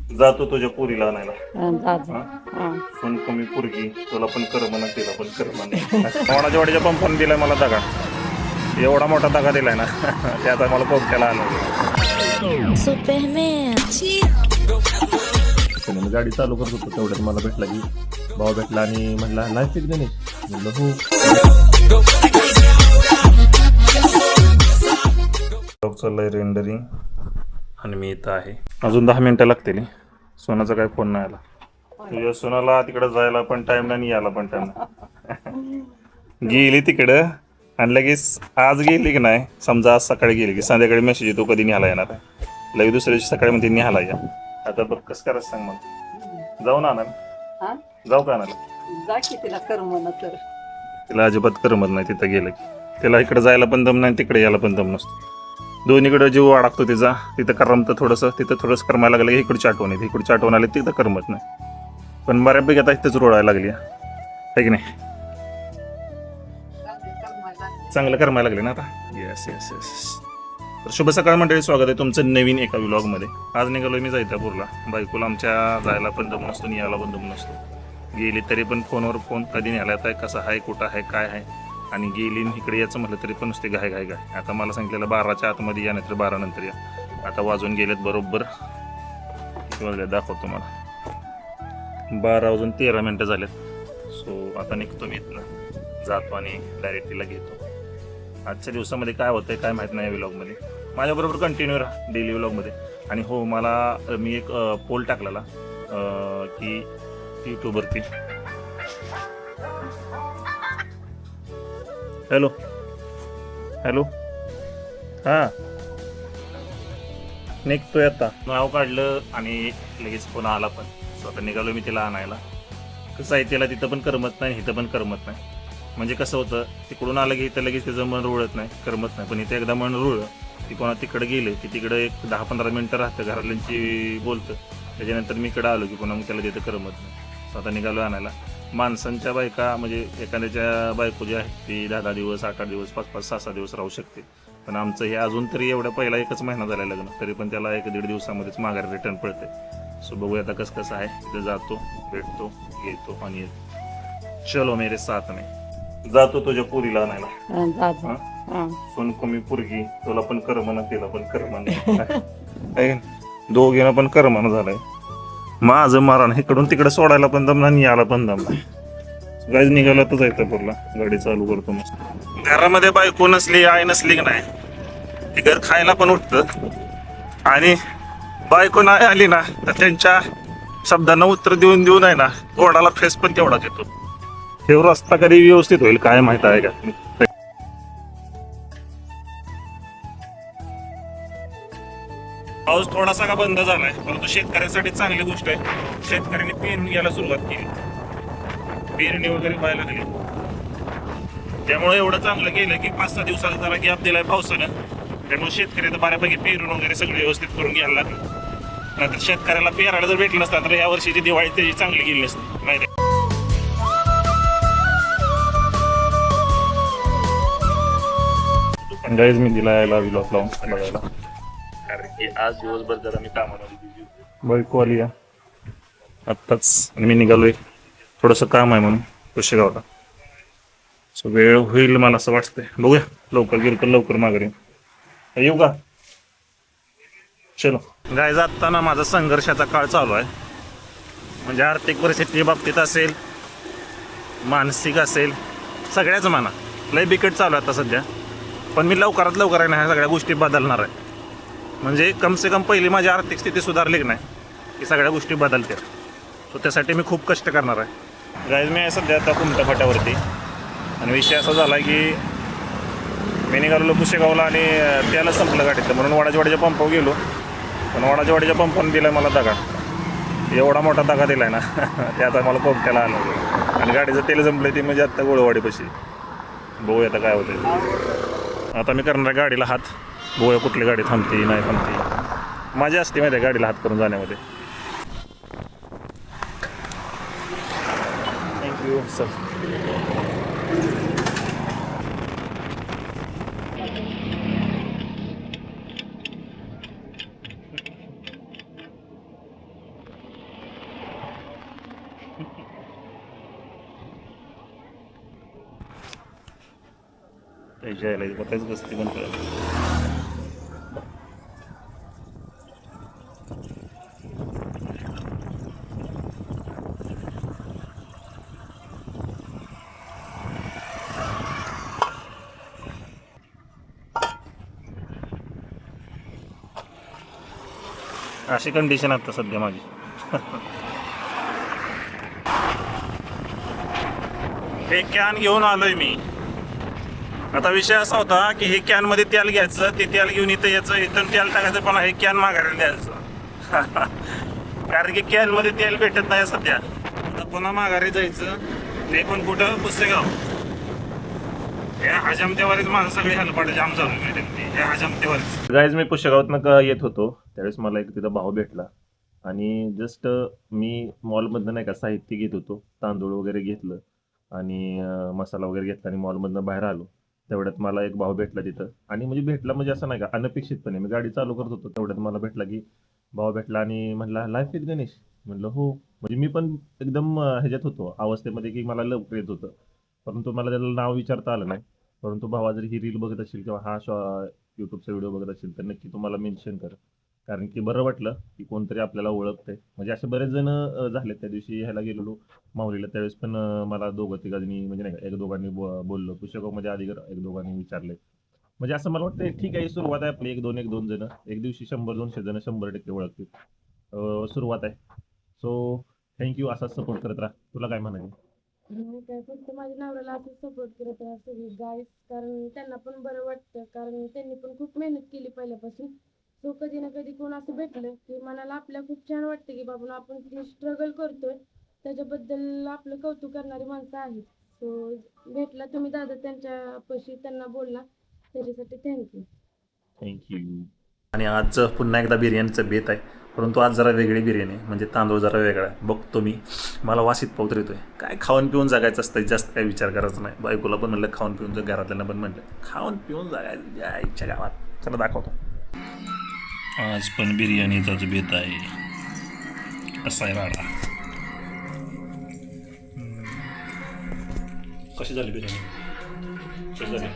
जातो तुझ्या पुरीला आणायला. जातो. सून कमी पुरगी तुला पण कर म्हणा तिला पण कर म्हणा. कोणाच्या वाडीच्या पंपाने दिलाय मला दगा, एवढा मोठा दगा दिलाय ना ते आता मला कोकट्याला आणलं. मी गाडी चालू करत होतो तेवढ्यात मला भेटला की भाऊ भेटला आणि म्हटला नाही शिकले नाही म्हणलं हो. चाललंय रेंडरिंग आणि मी इथं आहे. अजून 10 मिनिटं लागतील. सोनाचा काय फोन नाही आला. तुझ्या सोनाला तिकडं जायला पण टाइम नाही, यायला पण टाइम नाही. गेली तिकडं आणि लगेच आज गेली की नाही, समजा आज सकाळी गेली की संध्याकाळी मेसेज येतो कधी न्यायला येणार आहे. लगेच दुसऱ्या दिवशी सकाळी म्हणते न्यायला या. आता बघ कसं करायचं सांग मला. जाऊ ना आणायला, जाऊ का आणायला? तिला करमना तर तिला अजिबात करमत नाही तिथं गेलं की. तिला इकडे जायला पण दम नाही, तिकडे यायला पण दम नसतो. दोन्हीकडे जीव अडकतो तिचा. तिथं करमतं थोडंसं, तिथं थोडंसं करमायला लागलं की इकडची आठवण येते, इकडची आठवण आली तिथं करमत नाही. पण बऱ्यापैकी आता इथंच रोडायला लागली आहे की नाही. चांगलं करमायला लागले ना आता. Yes yes yes. तर शुभ सकाळ मंडळी, स्वागत आहे तुमचं नवीन एका व्लॉगमध्ये. आज निघालोय मी जैतापूरला. बायकोला आमच्या जायला पण दम नसतो, यायला पण दम नसतो. गेली तरी पण फोनवर फोन, कधी न्यायला येत आहे, कसं आहे, कुठं आहे, काय आहे. आणि गेली इकडे यायचं म्हटलं तरी पण नुसते घाय घाय घाय. आता मला सांगितलेलं 12च्या आतमध्ये या, नाहीतर 12 नंतर या. आता वाजून गेलेत बरोबर वाजले दाखवतो मला. 12 वाजून 13 मिनटं झालेत. सो आता निघतो मी इथनं, जातो आणि डायरेक्ट तिला घेतो. आजच्या दिवसामध्ये काय होतंय काय माहीत नाही. व्लॉगमध्ये माझ्याबरोबर कंटिन्यू राहा डेली व्लॉगमध्ये. आणि हो, मला मी एक पोल टाकलेला की यूट्यूबवरती. हॅलो हॅलो, हां निघतोय आता. नाव काढलं आणि लगेच फोन आला पण. स्वतः निघालो मी तिला आणायला. कसं आहे, तिला तिथं पण करमत नाही, इथं पण करमत नाही. म्हणजे कसं होतं, तिकडून आलं की इथं लगेच तिचं मन रुळत नाही, करमत नाही. पण इथं एकदा मन रुळलं की कोणा तिकडे गेलं की तिकडं एक 10-15 मिनटं राहतं, घरातल्यांची बोलतं. त्याच्यानंतर मी इकडं आलो की पुन्हा मग त्याला तिथं करमत नाही. स्वतः निघालो आणायला. माणसांच्या बायका म्हणजे एखाद्याच्या बायको जी आहे ती 10-10 दिवस, 8-8 दिवस, 5-5, 6-6 दिवस राहू शकते. पण आमचं हे अजून तरी एवढ्या पहिला 1च महिना झाला लग्न, तरी पण त्याला 1-1.5 दिवसामध्येच माघारी रिटर्न पडते. सो बघूया आता कसं आहे. तिथे जातो, भेटतो, घेतो आणि येतो. चलो मेरे साथ में. जातो तुझ्या पुरीला आणायला. सोन कमी पुरगी तुला पण कर म्हणा तिला पण कर म्हणा. दोघींना पण कर म्हणा झालंय. माझं मारण इकडून तिकडे सोडायला पण दम नाही, यायला पण दम नाही. गाईज निघाला तर जायचं पुरला. गाडी चालू करतो मस्त. घरामध्ये बायको नसली, आई नसली की नाही, ती घर खायला पण उठतं. आणि बायको नाही आली ना तर त्यांच्या शब्दांना उत्तर देऊन देऊन आहे ना, तोंडाला फेस पण तेवढाच येतो. हे रस्ता कधी व्यवस्थित होईल काय माहित आहे का. पाऊस थोडासा का बंद झालाय, परंतु शेतकऱ्यांसाठी चांगली गोष्ट आहे. शेतकऱ्यांनी पेरणी घ्यायला सुरुवात केली, पेरणी वगैरे व्हायला लागली. त्यामुळे एवढं चांगलं गेलं की 5-6 दिवसाचा जरा गॅप दिलाय पावसानं. त्यामुळे शेतकरी तर बऱ्यापैकी पेरून वगैरे सगळं व्यवस्थित करून घ्यायला लागले. नाहीतर शेतकऱ्याला पेरायला जर भेटलं नसतं तर या वर्षीची दिवाळी त्याची चांगली गेली नसती माहिती. गाईज मी दिला यायला व्लॉग लावून बघायला, कारण की आज दिवसभर जरा मी कामाला बायको आली आत्ताच आणि मी निघालोय. थोडंसं काम आहे म्हणून कुशेगावला. सो वेळ होईल मला असं वाटतंय. बघूया, लवकर गेलो तर लवकर माघारी येऊ का. चलो गाईज, आत्ता ना माझा संघर्षाचा काळ चालू आहे. म्हणजे आर्थिक परिस्थिती बाबतीत असेल, मानसिक असेल, सगळ्याच म्हणा लय बिकट चालू आहे आता सध्या. पण मी लवकरात लवकर आहे ना ह्या सगळ्या गोष्टी बदलणार आहे. म्हणजे कमसे कम पहिली माझी आर्थिक स्थिती सुधारली की नाही की सगळ्या गोष्टी बदलतील. सो त्यासाठी मी खूप कष्ट करणार आहे. गाईज मी आहे सध्या आता कुमटा फाट्यावरती. आणि विषय असा झाला की मी निघालो कुशेगावला आणि त्याला संपलं गाडीतलं, म्हणून वडाच्या पंपावर गेलो. पण वडाच्या पंपाने दिला मला दगा, एवढा मोठा दगा दिलाय ना ते आता मला कोकट्याला आणलं. आणि गाडीचं तेल संपलं ते म्हणजे आत्ता गोळवाडीपाशी. बघूया आता काय होतं. आता मी करणार गाडीला हात. बघूया कुठली गाडी थांबते नाही थांबते. मजा असते माहिती आहे गाडीला हात करून जाण्यामध्ये. Thank you sir. त्याच्या यायला बताच बसते पण कळत. अशी कंडिशन आता सध्या माझी. हे कॅन घेऊन आलोय मी. आता विषय असा होता की हे कॅन मध्ये तेल घ्यायचं, ते तेल घेऊन इथं यायचं, इथून तेल टाकायचं, पण हे कॅन माघारी द्यायचं. कारण की कॅन मध्ये तेल भेटत नाही सध्या. आता पुन्हा माघारी जायचं, ते पण कुठं पुसेगाव. या हजामतेवरच माझं सगळी हलपाट जाम झालं माहिती. या हजामतेवरच गाईज मी पुसेगावातनं येत होतो त्यावेळेस मला एक तिथं भाव भेटला आणि जस्ट मी मॉलमधनं नाही का साहित्य घेत होतो, तांदूळ वगैरे घेतलं आणि मसाला वगैरे घेतला आणि मॉलमधनं बाहेर आलो. तेवढ्यात मला एक भाव भेटला तिथं आणि म्हणजे भेटला म्हणजे असं नाही का अनपेक्षितपणे मी गाडी चालू करत होतो तेवढ्यात मला भेटला की भाव भेटला आणि म्हणला लाईफ विथ गणेश. म्हणलं हो. म्हणजे मी पण एकदम ह्याच्यात होतो अवस्थेमध्ये की मला लवकर येत होतं, परंतु मला त्याला नाव विचारता आलं नाही. परंतु भावा जर ही रील बघत असेल किंवा हा यूट्यूबचा व्हिडिओ बघत असेल तर नक्की तुम्हाला मेन्शन कर. कारण की बरं वाटलं की कोणतरी आपल्याला ओळखतंय. म्हणजे असे बरेच जण झाले. त्या दिवशी ह्याला गेलेलो माऊलीला त्यावेळेस पण मला दोघं तिघांनी म्हणजे नाही का एक दोघांनी बोललो पुस्तकामध्ये आधी एक दोघांनी विचारले. म्हणजे असं मला वाटतं ठीक आहे, सुरुवात आहे आपली. एक दोन जण एक दिवशी 100-200 जण 100% ओळखतील. सुरुवात आहे. So thank you. असाच सपोर्ट करत राहा. तुला काय म्हणायचं? नाही काय, फक्त माझ्या नवऱ्याला असं सपोर्ट करत राहा सगळी गाईस, कारण त्यांना पण बरं वाटतं, कारण त्यांनी पण खूप मेहनत केली पहिल्यापासून. सो कधी ना कधी कोण असं भेटलं की मनाला आपल्या खूप छान वाटतं की बाबा आपण किती स्ट्रगल करतोय, त्याच्याबद्दल आपलं कौतुक करणारी माणसं आहेत. सो भेटला तुम्ही दादा त्यांच्यापाशी, त्यांना बोलला, त्याच्यासाठी थँक्यू. थँक्यू. आणि आज पुन्हा एकदा बिर्याणीचं बेत आहे, परंतु आज जरा वेगळी बिर्याणी आहे. म्हणजे तांदूळ जरा वेगळा आहे. बघतो मी. मला वासीत पावतर येतोय. काय खाऊन पिऊन जगायचं असतं, जास्त काय विचार करायचा नाही. बायकोला पण म्हणलं खाऊन पिऊन जग, घरातल्यांना पण म्हणलं खाऊन पिऊन जगायचं या इच्छा गावात. चला दाखवतो. आज पण बिर्याणीचाच बेत आहे. असा आहे राडा. कशी झाली बिर्याणी? कशी झाली?